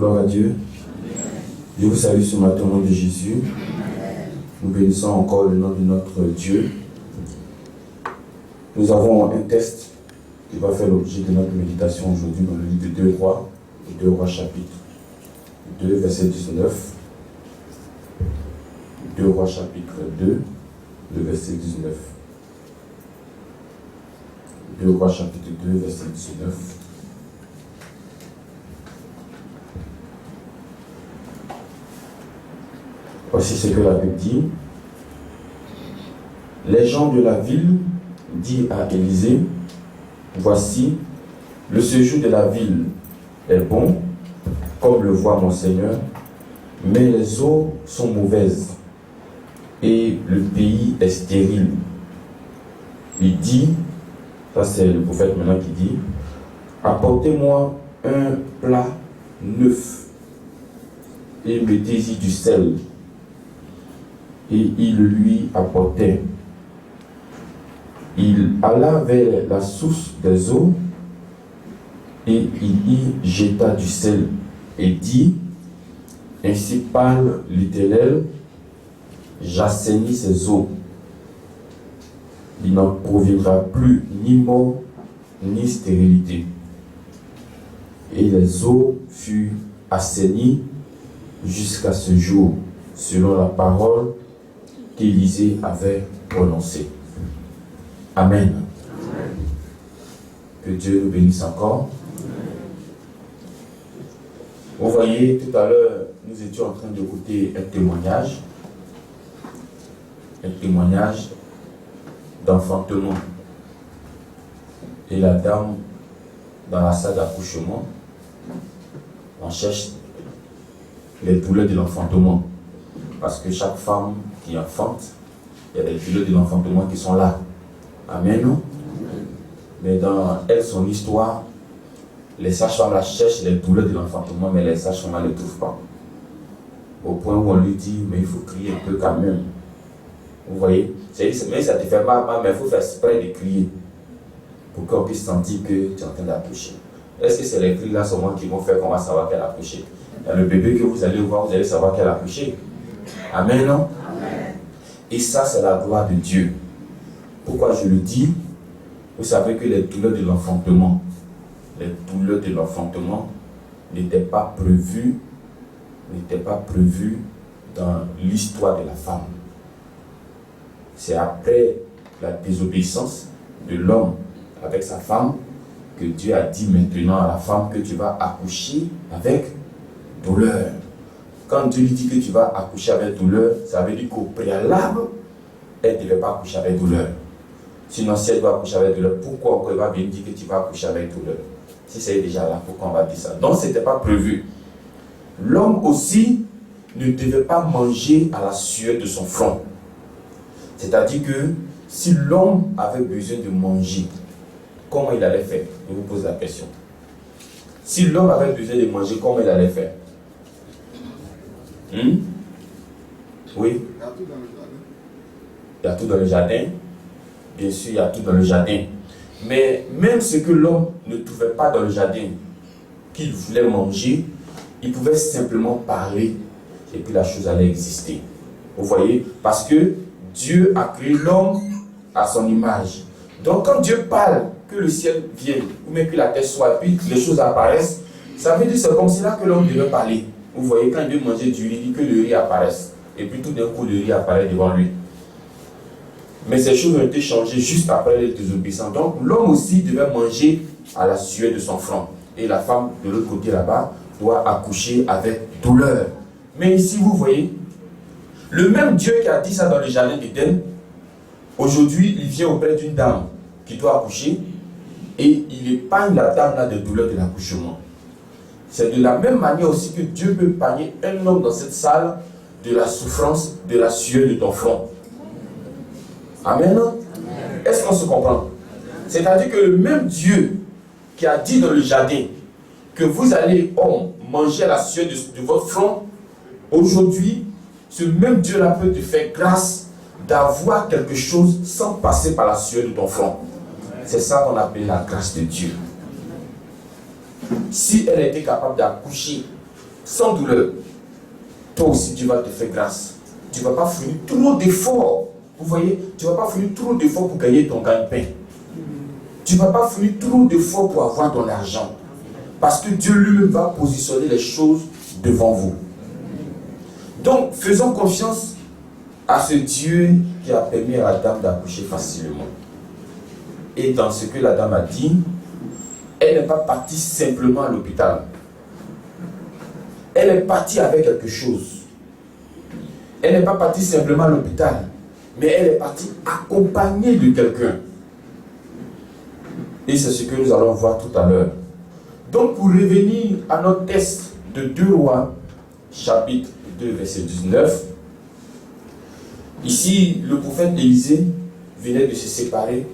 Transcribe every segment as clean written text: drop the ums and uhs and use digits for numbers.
Gloire à Dieu. Je vous salue ce matin au nom de Jésus. Nous bénissons encore le nom de notre Dieu. Nous avons un texte qui va faire l'objet de notre méditation aujourd'hui dans le livre de 2 Rois, le 2 Rois chapitre 2, verset 19. 2 Rois chapitre 2, le verset 19. 2 Rois chapitre 2, verset 19. Voici ce que la Bible dit. Les gens de la ville dirent à Élisée, voici, le séjour de la ville est bon, comme le voit mon Seigneur, mais les eaux sont mauvaises et le pays est stérile. Il dit, ça c'est le prophète maintenant qui dit, apportez-moi un plat neuf et mettez-y du sel. Et il lui apportait. Il alla vers la source des eaux et il y jeta du sel et dit, ainsi parle l'Éternel, j'assainis ces eaux. Il n'en proviendra plus ni mort ni stérilité. Et les eaux furent assainies jusqu'à ce jour, selon la parole qu'Élisée avait prononcée. Amen. Que Dieu nous bénisse encore. Vous voyez, tout à l'heure, nous étions en train d'écouter un témoignage d'enfantement. Et la dame, dans la salle d'accouchement, on cherche les douleurs de l'enfantement. Parce que chaque femme qui enfante, il y a des douleurs de l'enfantement qui sont là. Amen. Mais dans elle, son histoire, les sages-femmes la cherchent les douleurs de l'enfantement, mais les sages-femmes ne les trouvent pas. Au point où on lui dit, mais il faut crier un peu quand même. Vous voyez, mais ça ne te fait pas mal, mais il faut faire exprès de crier pour qu'on puisse sentir que tu es en train d'accoucher. Est-ce que c'est les cris là seulement qui vont faire qu'on va savoir qu'elle a accouché? Le bébé que vous allez voir, vous allez savoir qu'elle a accouché. Amen, non? Amen. Et ça, c'est la gloire de Dieu. Pourquoi je le dis? Vous savez que les douleurs de l'enfantement n'étaient pas prévues dans l'histoire de la femme. C'est après la désobéissance de l'homme avec sa femme que Dieu a dit maintenant à la femme que tu vas accoucher avec douleur. Quand Dieu lui dit que tu vas accoucher avec douleur, ça veut dire qu'au préalable, elle ne devait pas accoucher avec douleur. Sinon, si elle doit accoucher avec douleur, pourquoi elle va bien dire que tu vas accoucher avec douleur? Si c'est déjà là, pourquoi on va dire ça? Donc, ce n'était pas prévu. L'homme aussi ne devait pas manger à la sueur de son front. C'est-à-dire que si l'homme avait besoin de manger, comment il allait faire? Je vous pose la question. Si l'homme avait besoin de manger, comment il allait faire? Oui. Il y a tout dans le jardin. Bien sûr, il y a tout dans le jardin. Mais même ce que l'homme ne trouvait pas dans le jardin, qu'il voulait manger, il pouvait simplement parler et puis la chose allait exister. Vous voyez? Parce que Dieu a créé l'homme à son image. Donc quand Dieu parle, que le ciel vienne, ou même que la terre soit, puis les choses apparaissent, ça veut dire que c'est comme cela que l'homme devait parler. Vous voyez, quand il veut manger du riz, il dit que le riz apparaisse. Et puis tout d'un coup, le riz apparaît devant lui. Mais ces choses ont été changées juste après les désobéissants. Donc l'homme aussi devait manger à la sueur de son front. Et la femme de l'autre côté là-bas doit accoucher avec douleur. Mais ici, vous voyez, le même Dieu qui a dit ça dans le jardin d'Éden, aujourd'hui, il vient auprès d'une dame qui doit accoucher et il épargne la dame là de douleur de l'accouchement. C'est de la même manière aussi que Dieu peut épargner un homme dans cette salle de la souffrance, de la sueur de ton front. Amen. Est-ce qu'on se comprend? C'est-à-dire que le même Dieu qui a dit dans le jardin que vous allez, homme, manger à la sueur de votre front, aujourd'hui, ce même Dieu-là peut te faire grâce d'avoir quelque chose sans passer par la sueur de ton front. C'est ça qu'on appelle la grâce de Dieu. Si elle était capable d'accoucher sans douleur, toi aussi Dieu va te faire grâce. Tu ne vas pas fournir trop d'efforts. Vous voyez, tu ne vas pas fournir trop d'efforts pour gagner ton gagne-pain. Tu ne vas pas fournir trop d'efforts pour avoir ton argent. Parce que Dieu lui-même va positionner les choses devant vous. Donc, faisons confiance à ce Dieu qui a permis à la dame d'accoucher facilement. Et dans ce que la dame a dit, elle n'est pas partie simplement à l'hôpital. Elle est partie avec quelque chose. Elle n'est pas partie simplement à l'hôpital, mais elle est partie accompagnée de quelqu'un. Et c'est ce que nous allons voir tout à l'heure. Donc, pour revenir à notre texte de 2 Rois, chapitre 2, verset 19, ici, le prophète Élisée venait de se séparer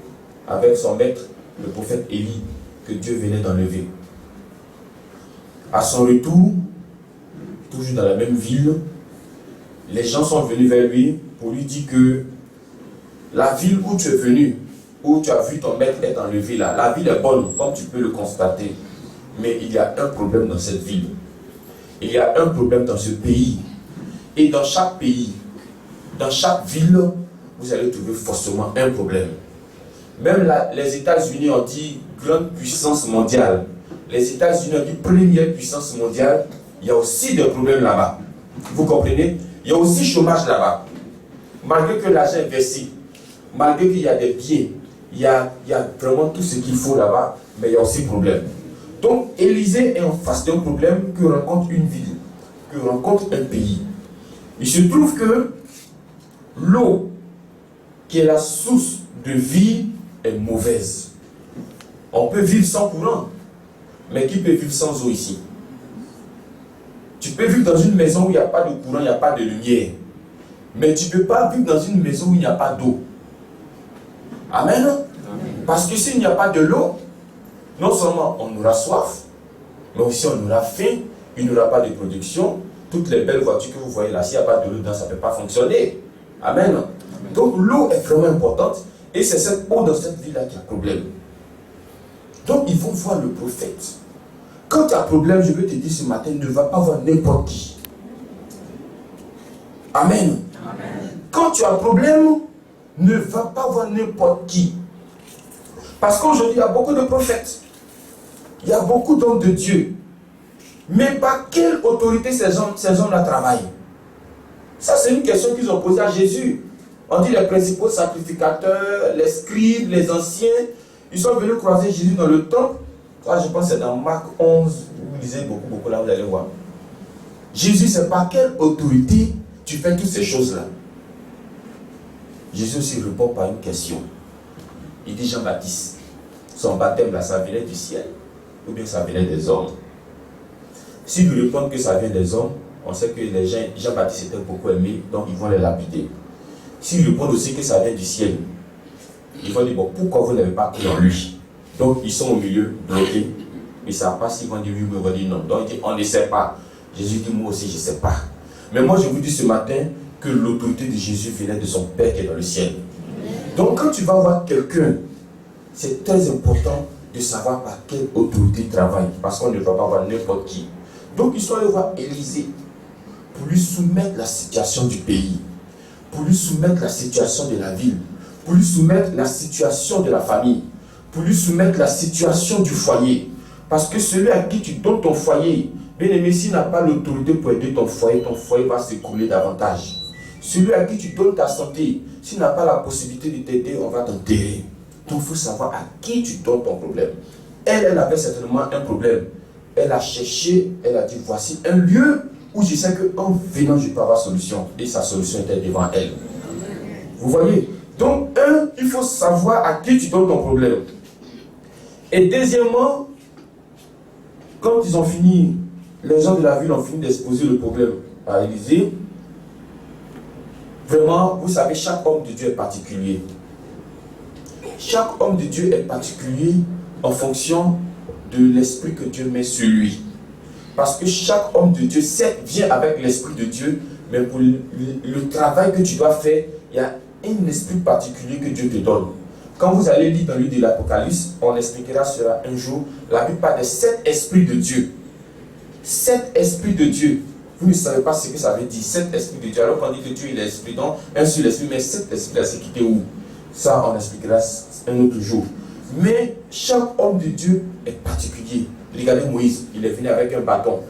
avec son maître, le prophète Élie, que Dieu venait d'enlever. À son retour, toujours dans la même ville, les gens sont venus vers lui pour lui dire que la ville où tu es venu, où tu as vu ton maître être enlevé là, la ville est bonne, comme tu peux le constater. Mais il y a un problème dans cette ville. Il y a un problème dans ce pays. Et dans chaque pays, dans chaque ville, vous allez trouver forcément un problème. Même les États-Unis ont dit grande puissance mondiale. Les États-Unis ont dit première puissance mondiale. Il y a aussi des problèmes là-bas. Vous comprenez? Il y a aussi chômage là-bas. Malgré que l'argent est versé, malgré qu'il y a des biens, il y a vraiment tout ce qu'il faut là-bas, mais il y a aussi problème. Donc, Élisée est en face d'un problème que rencontre une ville, que rencontre un pays. Il se trouve que l'eau, qui est la source de vie, est mauvaise. On peut vivre sans courant, mais qui peut vivre sans eau ici? Tu peux vivre dans une maison où il n'y a pas de courant, il n'y a pas de lumière. Mais tu ne peux pas vivre dans une maison où il n'y a pas d'eau. Amen. Parce que s'il n'y a pas de l'eau, non seulement on aura soif, mais aussi on aura faim, il n'y aura pas de production. Toutes les belles voitures que vous voyez là, s'il n'y a pas de l'eau dedans, ça ne peut pas fonctionner. Amen. Donc l'eau est vraiment importante. Et c'est cette eau dans cette ville-là qui a problème. Donc ils vont voir le prophète. Quand tu as problème, je veux te dire ce matin, ne va pas voir n'importe qui. Amen. Amen. Quand tu as problème, ne va pas voir n'importe qui. Parce qu'aujourd'hui, il y a beaucoup de prophètes. Il y a beaucoup d'hommes de Dieu. Mais par quelle autorité ces hommes-là travaillent? Ça, c'est une question qu'ils ont posée à Jésus. On dit les principaux sacrificateurs, les scribes, les anciens, ils sont venus croiser Jésus dans le temple. Ça, je pense que c'est dans Marc 11, vous lisez beaucoup là, vous allez voir. Jésus, c'est par quelle autorité tu fais toutes ces choses-là? Jésus aussi répond par une question. Il dit Jean-Baptiste, son baptême là, ça venait du ciel ou bien ça venait des hommes? S'ils lui répondent que ça vient des hommes, on sait que les gens, Jean-Baptiste était beaucoup aimé, donc ils vont les lapider. S'ils répondent aussi que ça vient du ciel, ils vont dire, bon, pourquoi vous n'avez pas cru en lui? Donc ils sont au milieu, bloqués. Ils ne savent pas s'ils vont dire oui ou ils vont dire non. Donc ils disent, on ne sait pas. Jésus dit, moi aussi je ne sais pas. Mais moi je vous dis ce matin que l'autorité de Jésus venait de son Père qui est dans le ciel. Donc quand tu vas voir quelqu'un, c'est très important de savoir par quelle autorité il travaille. Parce qu'on ne va pas voir n'importe qui. Donc ils sont allés voir Élisée pour lui soumettre la situation du pays, pour lui soumettre la situation de la ville, pour lui soumettre la situation de la famille, pour lui soumettre la situation du foyer. Parce que celui à qui tu donnes ton foyer, bien aimé, s'il n'a pas l'autorité pour aider ton foyer va s'écouler davantage. Celui à qui tu donnes ta santé, s'il n'a pas la possibilité de t'aider, on va t'enterrer. Donc il faut savoir à qui tu donnes ton problème. Elle avait certainement un problème. Elle a cherché, elle a dit, voici un lieu où je sais qu'en venant, je peux avoir solution. Et sa solution était devant elle. Vous voyez? Donc, il faut savoir à qui tu donnes ton problème. Et deuxièmement, quand ils ont fini, les gens de la ville ont fini d'exposer le problème à Élisée, vraiment, vous savez, chaque homme de Dieu est particulier. Chaque homme de Dieu est particulier en fonction de l'esprit que Dieu met sur lui. Parce que chaque homme de Dieu, certes, vient avec l'esprit de Dieu, mais pour le travail que tu dois faire, il y a un esprit particulier que Dieu te donne. Quand vous allez lire dans le livre de l'Apocalypse, on expliquera cela un jour. La Bible parle des 7 esprits de Dieu. cet esprit de Dieu, vous ne savez pas ce que ça veut dire, cet esprit de Dieu. Alors qu'on dit que Dieu il est esprit, donc un seul esprit, mais cet esprit-là, c'est quitté où? Ça, on expliquera un autre jour. Mais chaque homme de Dieu est particulier. Regardez Moïse, il est venu avec un bâton.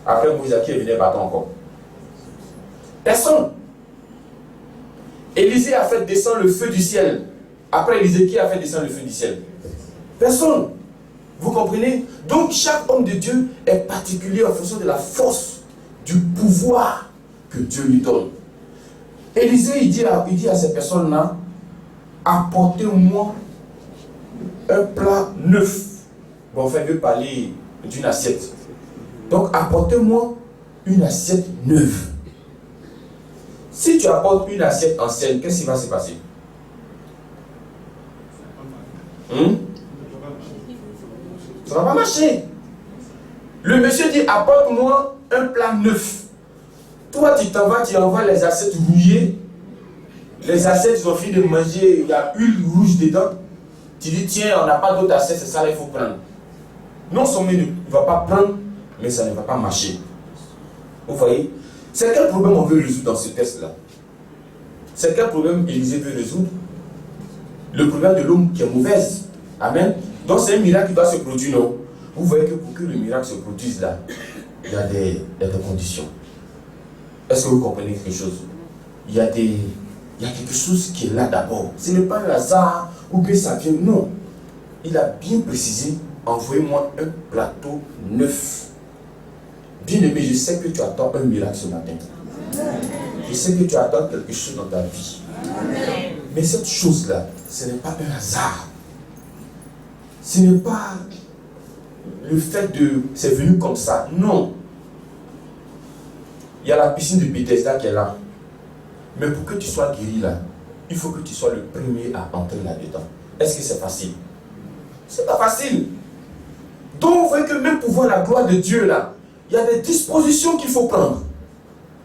Après Moïse, à qui est venu un bâton encore? Personne. Élisée a fait descendre le feu du ciel. Après Élisée, qui a fait descendre le feu du ciel? Personne. Vous comprenez? Donc chaque homme de Dieu est particulier en fonction de la force, du pouvoir que Dieu lui donne. Élisée, il dit à ces personnes-là, apportez-moi un plat neuf. Bon, enfin, je veux parler d'une assiette. Donc, apportez-moi une assiette neuve. Si tu apportes une assiette ancienne, qu'est-ce qui va se passer? Ça ne va pas marcher. Le monsieur dit, apporte-moi un plat neuf. Toi, tu t'en vas, tu envoies les assiettes rouillées. Les assiettes, ils ont fini de manger, il y a huile rouge dedans. Tu dis, tiens, on n'a pas d'autres assiettes, c'est ça, il faut prendre. Non seulement il ne va pas prendre, mais ça ne va pas marcher. Vous voyez? C'est quel problème on veut résoudre dans ce test-là? C'est quel problème Élisée veut résoudre? Le problème de l'homme qui est mauvaise. Amen. Donc c'est un miracle qui doit se produire, non? Vous voyez que pour que le miracle se produise là, il y a des conditions. Est-ce que vous comprenez quelque chose? Il y a quelque chose qui est là d'abord. Ce n'est pas un hasard ou bien ça vient. Non. Il a bien précisé, envoyez-moi un plateau neuf. Bien-aimé, je sais que tu attends un miracle ce matin. Je sais que tu attends quelque chose dans ta vie. Mais cette chose-là, ce n'est pas un hasard. Ce n'est pas le fait de... c'est venu comme ça. Non. Il y a la piscine de Bethesda qui est là. Mais pour que tu sois guéri là, il faut que tu sois le premier à entrer là-dedans. Est-ce que c'est facile? C'est pas facile. Donc vous voyez que même pour voir la gloire de Dieu là, il y a des dispositions qu'il faut prendre.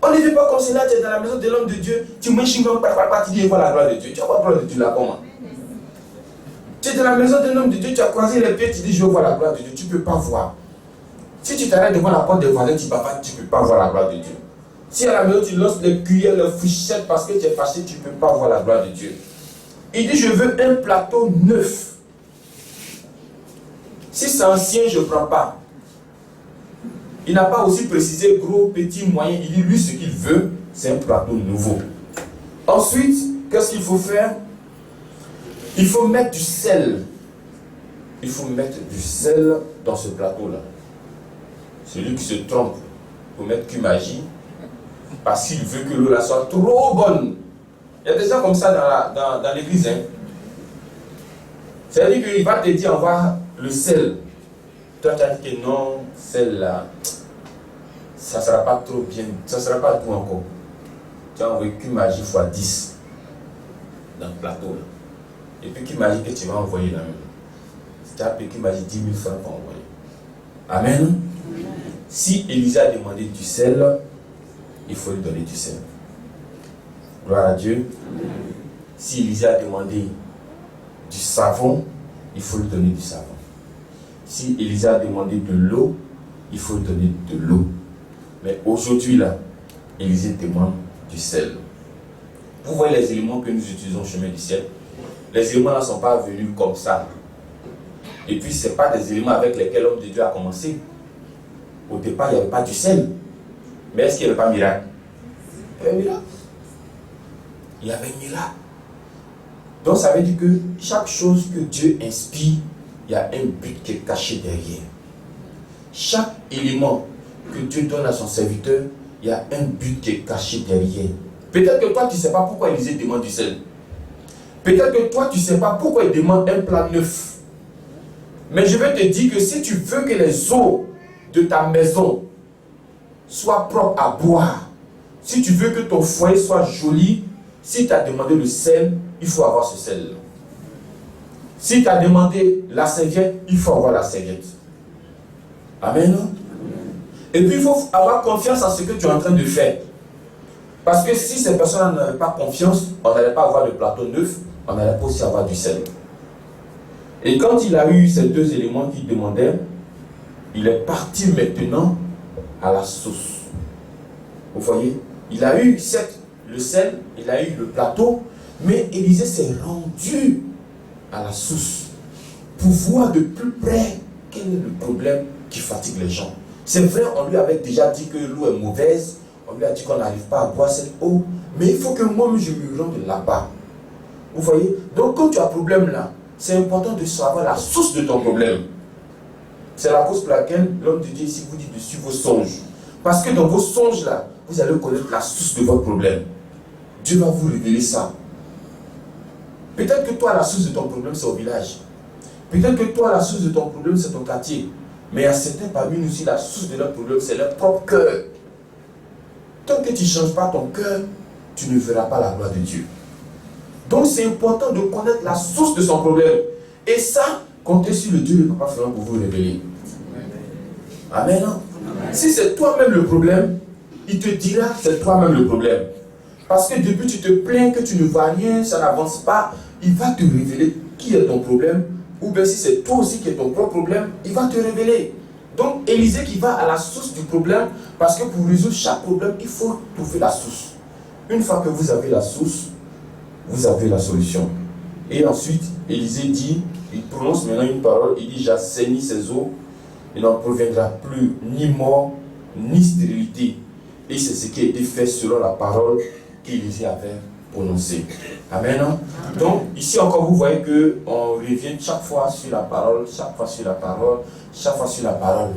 On ne fait pas comme cela, tu es dans la maison de l'homme de Dieu, tu manges tu dis voir la gloire de Dieu. Tu vas voir la gloire de Dieu là comment? Tu es dans la maison de l'homme de Dieu, tu as croisé les pieds, tu dis je veux voir la gloire de Dieu. Tu ne peux pas voir. Si tu t'arrêtes devant la porte des voisins, tu ne peux pas voir la gloire de Dieu. Si à la maison tu lances les cuillères, les fourchettes parce que tu es fâché, tu ne peux pas voir la gloire de Dieu. Il dit je veux un plateau neuf. Si c'est ancien, je ne prends pas. Il n'a pas aussi précisé gros, petit, moyen. Il dit lui ce qu'il veut, c'est un plateau nouveau. Ensuite, qu'est-ce qu'il faut faire? Il faut mettre du sel. Il faut mettre du sel dans ce plateau-là. Celui qui se trompe pour mettre Cumagie, parce qu'il veut que l'eau là soit trop bonne. Il y a des gens comme ça dans l'église. Hein. C'est-à-dire qu'il va te dire, envoie le sel. Toi, tu as dit que non, celle-là, ça ne sera pas trop bien, ça ne sera pas tout encore. Tu as envoyé Cumagie x 10 dans le plateau. Là. Et puis Cumagie que tu vas envoyer là même. Tu as appelé Cumagie 10 000 francs pour envoyer. Amen. Si Élisée a demandé du sel, il faut lui donner du sel. Gloire à Dieu. Amen. Si Élisée a demandé du savon, il faut lui donner du savon. Si Élisée a demandé de l'eau, il faut lui donner de l'eau. Mais aujourd'hui là, Élisée demande du sel. Vous voyez les éléments que nous utilisons au chemin du ciel. Les éléments là ne sont pas venus comme ça. Et puis ce n'est pas des éléments avec lesquels l'homme de Dieu a commencé. Au départ, il n'y avait pas du sel. Mais est-ce qu'il n'y avait pas miracle? Il y avait un miracle. Il y avait un miracle. Donc ça veut dire que chaque chose que Dieu inspire, il y a un but qui est caché derrière. Chaque élément que Dieu donne à son serviteur, il y a un but qui est caché derrière. Peut-être que toi, tu ne sais pas pourquoi Élisée demande du sel. Peut-être que toi, tu ne sais pas pourquoi il demande un plat neuf. Mais je veux te dire que si tu veux que les eaux de ta maison soient propres à boire, si tu veux que ton foyer soit joli, si tu as demandé le sel, il faut avoir ce sel. Si tu as demandé la serviette, il faut avoir la serviette. Amen. Et puis il faut avoir confiance en ce que tu es en train de faire. Parce que si ces personnes n'avaient pas confiance, on n'allait pas avoir le plateau neuf, on n'allait pas aussi avoir du sel. Et quand il a eu ces deux éléments qu'il demandait, il est parti maintenant à la source. Vous voyez, il a eu le sel, il a eu le plateau, mais Élisée s'est rendu à la source pour voir de plus près quel est le problème qui fatigue les gens. C'est vrai, on lui avait déjà dit que l'eau est mauvaise, on lui a dit qu'on n'arrive pas à boire cette eau, mais il faut que moi-même je me rende là-bas. Vous voyez? Donc quand tu as un problème là, c'est important de savoir la source de ton problème. C'est la cause pour laquelle l'homme de Dieu ici vous dit de suivre vos songes. Parce que dans vos songes là, vous allez connaître la source de votre problème. Dieu va vous révéler ça. Peut-être que toi, la source de ton problème, c'est au village. Peut-être que toi, la source de ton problème, c'est ton quartier. Mais il y a certains parmi nous aussi, la source de leur problème, c'est leur propre cœur. Tant que tu ne changes pas ton cœur, tu ne verras pas la gloire de Dieu. Donc c'est important de connaître la source de son problème. Et ça, comptez sur le Dieu le Papa Fernand pour vous révéler. Amen. Amen. Si c'est toi-même le problème, il te dira que c'est toi-même le problème. Parce que depuis tu te plains que tu ne vois rien, ça n'avance pas, il va te révéler qui est ton problème. Ou bien si c'est toi aussi qui est ton propre problème, il va te révéler. Donc Élisée qui va à la source du problème, parce que pour résoudre chaque problème, il faut trouver la source. Une fois que vous avez la source, vous avez la solution. Et ensuite, Élisée dit, il prononce maintenant une parole, il dit, j'assainis ces eaux, il n'en proviendra plus ni mort, ni stérilité. Et c'est ce qui a été fait selon la parole qu'Élisée avait prononcée. Amen. Amen. Donc, ici encore, vous voyez qu'on revient chaque fois sur la parole, chaque fois sur la parole, chaque fois sur la parole.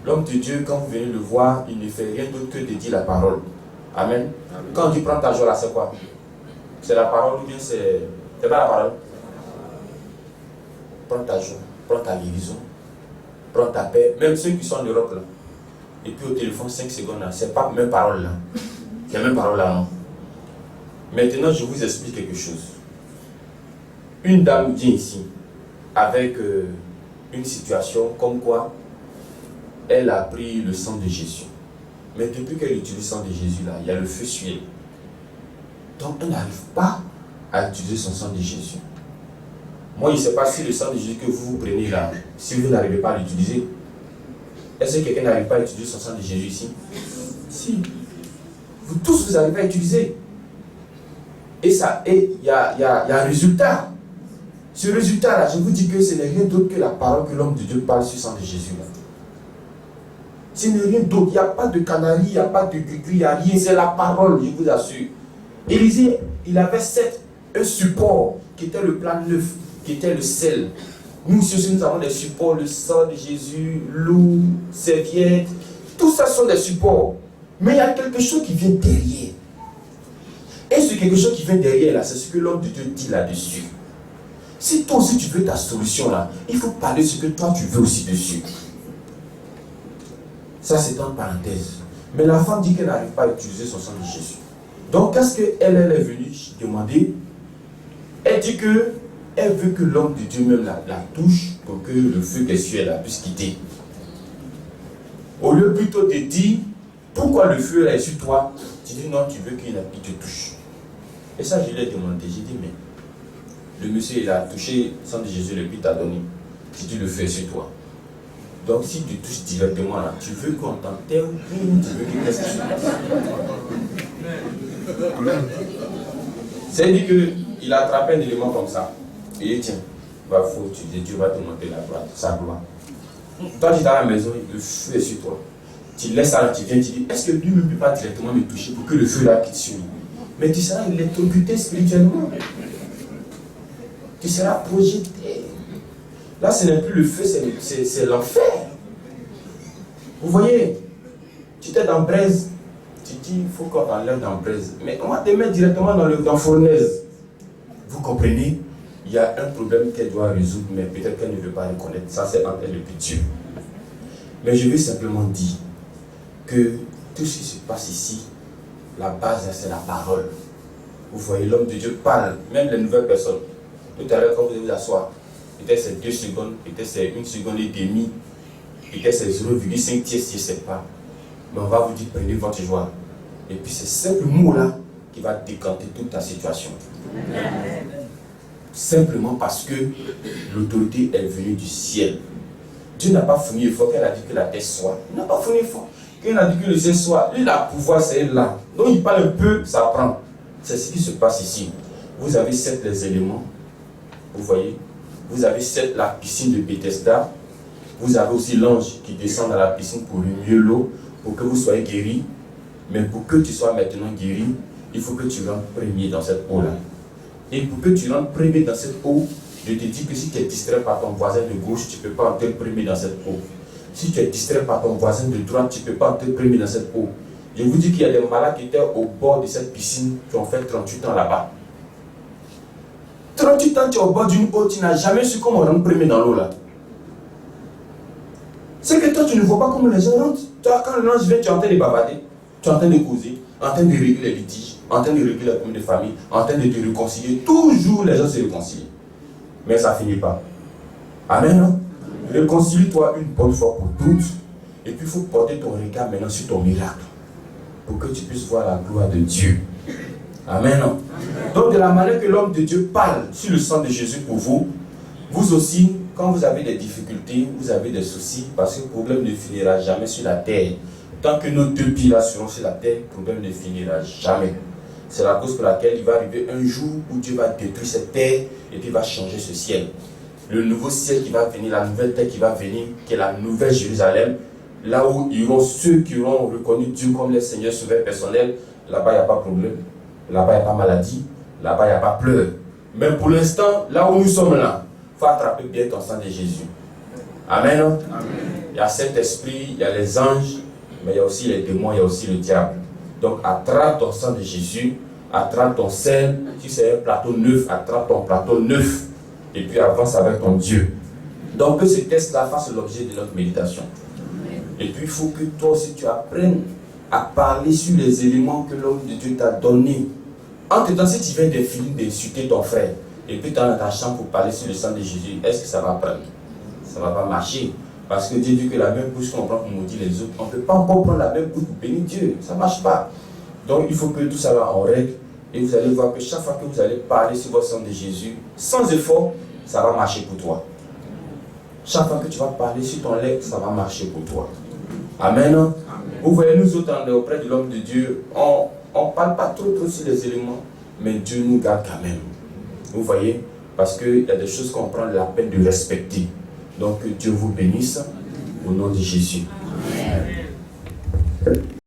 L'homme de Dieu, quand vous venez le voir, il ne fait rien d'autre que de dire la parole. Amen. Amen. Quand on dit prends ta joie là, c'est quoi? C'est la parole ou bien c'est pas la parole? Prends ta joie, prends ta guérison, prends ta paix, même ceux qui sont en Europe là. Et puis au téléphone 5 secondes là, c'est pas la même parole là. C'est la même parole là, non? Maintenant, je vous explique quelque chose. Une dame vient ici avec une situation comme quoi elle a pris le sang de Jésus. Mais depuis qu'elle utilise le sang de Jésus là, il y a le feu sur elle. Donc elle n'arrive pas à utiliser son sang de Jésus. Moi, je ne sais pas si le sang de Jésus que vous prenez là, si vous n'arrivez pas à l'utiliser. Est-ce que quelqu'un n'arrive pas à utiliser son sang de Jésus ici? Si. Vous tous, vous arrivez à utiliser. Et il y a un résultat. Ce résultat-là, je vous dis que ce n'est rien d'autre que la parole que l'homme de Dieu parle sur le sang de Jésus. Là. Ce n'est rien d'autre. Il n'y a pas de canarie, il n'y a pas de gris, il n'y a rien. C'est la parole, je vous assure. Élisée, il avait un support qui était le plan neuf, qui était le sel. Nous aussi, nous avons des supports, le sang de Jésus, l'eau, serviette. Tout ça sont des supports. Mais il y a quelque chose qui vient derrière. Et ce quelque chose qui vient derrière là, c'est ce que l'homme de Dieu dit là-dessus. Si toi aussi tu veux ta solution là, il faut parler de ce que toi tu veux aussi dessus. Ça c'est en parenthèse. Mais la femme dit qu'elle n'arrive pas à utiliser son sang de Jésus. Donc qu'est-ce qu'elle est venue demander? Elle dit qu'elle veut que l'homme de Dieu même la touche pour que le feu qu'elle suit elle puisse quitter. Au lieu plutôt de dire pourquoi le feu est sur toi, tu dis non, tu veux qu'il te touche. Et ça, je lui ai demandé. J'ai dit, mais le monsieur, il a touché le sang de Jésus, le but t'a donné. J'ai dit, le feu est sur toi. Donc, si tu touches directement là, tu veux qu'on t'enterre ou tu veux qu'il reste sur toi. C'est-à-dire qu'il a attrapé un élément comme ça. Et il dit, tiens, va faut Dieu va te montrer la gloire, sa gloire. Toi, tu es dans la maison, le feu est sur toi. Tu laisses ça là, tu viens, tu dis, est-ce que lui ne peut pas directement me toucher pour que le feu là quitte sur lui? Mais tu seras électrocuté spirituellement. Tu seras projeté. Là, ce n'est plus le feu, c'est l'enfer. Vous voyez, tu t'es dans braise, tu dis, il faut qu'on t'enlève dans braise. Mais on va te mettre directement dans fournaise. Vous comprenez? Il y a un problème qu'elle doit résoudre, mais peut-être qu'elle ne veut pas reconnaître. Ça, c'est entre elle et Dieu. Mais je vais simplement dire que tout ce qui se passe ici, la base, c'est la parole. Vous voyez, l'homme de Dieu parle, même les nouvelles personnes. Tout à l'heure, quand vous allez vous asseoir, peut-être c'est 2 secondes, peut-être c'est 1 seconde et demie, peut-être c'est 0,5 tiers, je ne sais pas. Mais on va vous dire, prenez votre joie. Et puis, c'est simple mot-là qui va décanter toute ta situation. Amen. Simplement parce que l'autorité est venue du ciel. Dieu n'a pas fourni effort qu'elle a dit que la terre soit. Il n'a pas fourni effort. Quand il a dit que le ciel soit, lui, il a pouvoir, c'est là. Donc il parle un peu, ça prend. C'est ce qui se passe ici. Vous avez 7 les éléments. Vous voyez. Vous avez 7 la piscine de Bethesda. Vous avez aussi l'ange qui descend dans la piscine pour remuer l'eau, pour que vous soyez guéris. Mais pour que tu sois maintenant guéri, il faut que tu rentres premier dans cette eau-là. Et pour que tu rentres premier dans cette eau, je te dis que si tu es distrait par ton voisin de gauche, tu ne peux pas entrer premier dans cette eau. Si tu es distrait par ton voisin de droite, tu ne peux pas entrer premier dans cette eau. Je vous dis qu'il y a des malades qui étaient au bord de cette piscine, qui ont fait 38 ans là-bas. 38 ans, tu es au bord d'une eau, tu n'as jamais su comment rentrer premier dans l'eau là. C'est que toi, tu ne vois pas comment les gens rentrent. Toi, quand le ange vient, tu es en train de bavarder, tu es en train de causer, en train de régler les litiges, en train de régler les problèmes de famille, en train de te réconcilier. Toujours les gens se réconcilient. Mais ça ne finit pas. Amen, non? Réconcilie-toi une bonne fois pour toutes. Et puis il faut porter ton regard maintenant sur ton miracle. Pour que tu puisses voir la gloire de Dieu. Amen, non? Donc de la manière que l'homme de Dieu parle sur le sang de Jésus pour vous, vous aussi, quand vous avez des difficultés, vous avez des soucis, parce que le problème ne finira jamais sur la terre. Tant que nos 2 pieds là seront sur la terre, le problème ne finira jamais. C'est la cause pour laquelle il va arriver un jour où Dieu va détruire cette terre et puis il va changer ce ciel. Le nouveau ciel qui va venir, la nouvelle terre qui va venir, qui est la nouvelle Jérusalem, là où iront ceux qui auront reconnu Dieu comme leur Seigneur sauveur personnel, là-bas il n'y a pas de problème, là-bas il n'y a pas de maladie, là-bas il n'y a pas de pleurs. Mais pour l'instant, là où nous sommes là, il faut attraper bien ton sang de Jésus. Amen. Amen. Il y a Saint-Esprit, il y a les anges, mais il y a aussi les démons, il y a aussi le diable. Donc attrape ton sang de Jésus, attrape ton sel, si c'est un plateau neuf, attrape ton plateau neuf, et puis avance avec ton Dieu. Donc que ce test-là fasse l'objet de notre méditation. Et puis il faut que toi aussi tu apprennes à parler sur les éléments que l'homme de Dieu t'a donnés. Entre-temps, si tu viens d'insulter ton frère, et puis tu es dans ta chambre pour parler sur le sang de Jésus, est-ce que ça va prendre? Ça ne va pas marcher. Parce que Dieu dit que la même bouche qu'on prend pour maudire les autres, on ne peut pas encore prendre la même bouche pour bénir Dieu. Ça ne marche pas. Donc il faut que tout ça va en règle. Et vous allez voir que chaque fois que vous allez parler sur votre sang de Jésus, sans effort, ça va marcher pour toi. Chaque fois que tu vas parler sur ton lait, ça va marcher pour toi. Amen. Amen. Vous voyez, nous autres, auprès de l'homme de Dieu, on ne parle pas trop sur les éléments, mais Dieu nous garde quand même. Vous voyez, parce qu'il y a des choses qu'on prend la peine de respecter. Donc que Dieu vous bénisse au nom de Jésus. Amen.